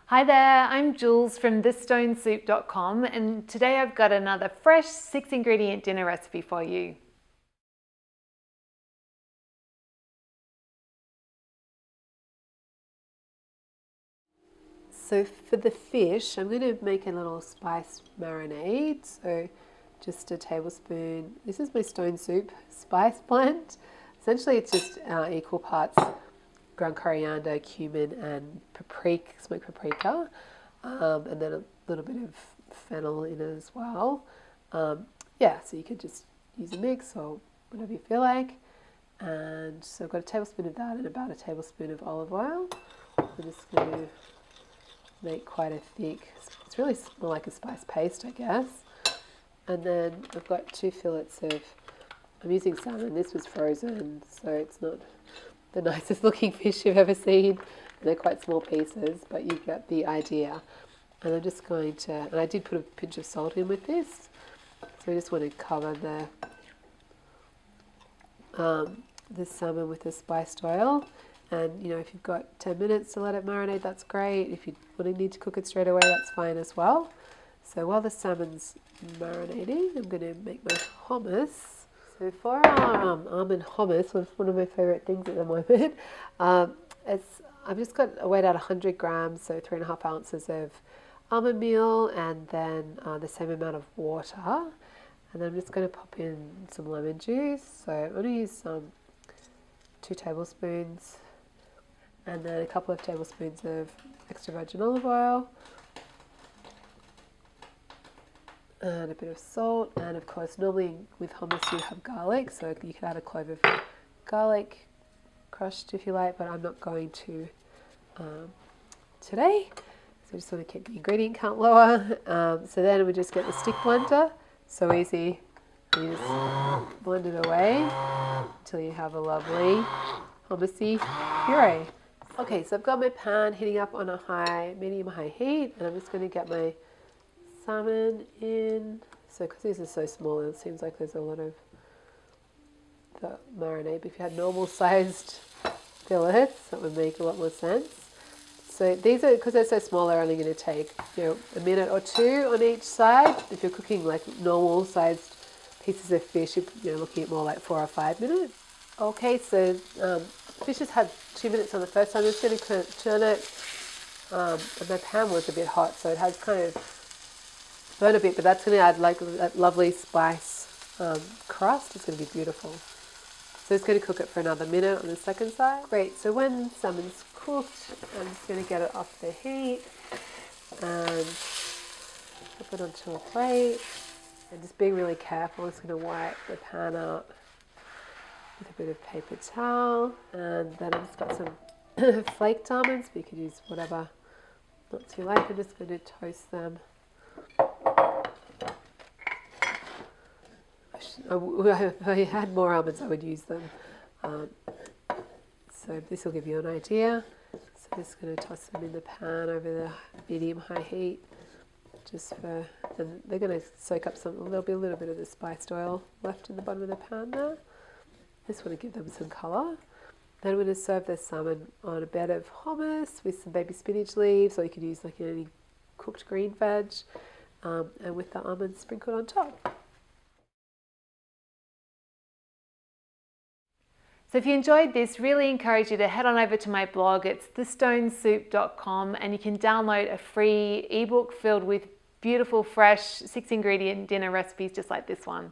Hi there, I'm Jules from thestonesoup.com and today I've got another fresh 6-ingredient dinner recipe for you. So for the fish, I'm going to make a little spice marinade. So just a tablespoon, this is my stone soup spice blend. Essentially it's just equal parts ground coriander, cumin and paprika, smoked paprika, and then a little bit of fennel in it as well. Yeah, so you could just use a mix or whatever you feel like. And so I've got a tablespoon of that and about a tablespoon of olive oil. I'm just going to make quite a thick, it's really more like a spice paste, I guess. And then I've got 2 fillets of, I'm using salmon, this was frozen, so it's not the nicest looking fish you've ever seen. They're quite small pieces, but you get the idea. And I'm just going to, and I did put a pinch of salt in with this, so I just want to cover the salmon with the spiced oil. And you know, if you've got 10 minutes to let it marinate, that's great. If you need to cook it straight away, that's fine as well. So while the salmon's marinating, I'm going to make my hummus. So for our almond hummus, which is one of my favourite things at the moment, I've just got weighed out 100 grams, so 3.5 ounces of almond meal, and then the same amount of water. And then I'm just going to pop in some lemon juice. So I'm going to use 2 tablespoons, and then a couple of tablespoons of extra virgin olive oil, and a bit of salt, and of course normally with hummus you have garlic, so you can add a clove of garlic crushed if you like, but I'm not going to today, so I just want to keep the ingredient count lower. So then we just get the stick blender, so easy, you just blend it away until you have a lovely hummusy puree. Okay, so I've got my pan heating up on a medium-high heat, and I'm just going to get my salmon in. So because these are so small, it seems like there's a lot of the marinade. But if you had normal sized fillets, that would make a lot more sense. So these are, because they're so small, they're only going to take a minute or 2 on each side. If you're cooking like normal sized pieces of fish, you're looking at more like 4 or 5 minutes. Okay, so fish has had 2 minutes on the first time. I'm just going to turn it. And my pan was a bit hot, so it has kind of burn a bit, but that's going to add like that lovely spice crust. It's going to be beautiful. So it's going to cook it for another minute on the second side. Great, so when salmon's cooked, I'm just going to get it off the heat and put it onto a plate. And just being really careful, I'm just going to wipe the pan out with a bit of paper towel. And then I've just got some flaked almonds, but you could use whatever nuts you like. I'm just going to toast them. If I had more almonds, I would use them. So this will give you an idea. So I'm just going to toss them in the pan over the medium-high heat, and they're going to soak up some. There'll be a little bit of the spiced oil left in the bottom of the pan there. Just want to give them some colour. Then I'm going to serve the salmon on a bed of hummus with some baby spinach leaves, or you could use like any cooked green veg, and with the almonds sprinkled on top. So if you enjoyed this, really encourage you to head on over to my blog. It's thestonesoup.com, and you can download a free ebook filled with beautiful, fresh 6-ingredient dinner recipes just like this one.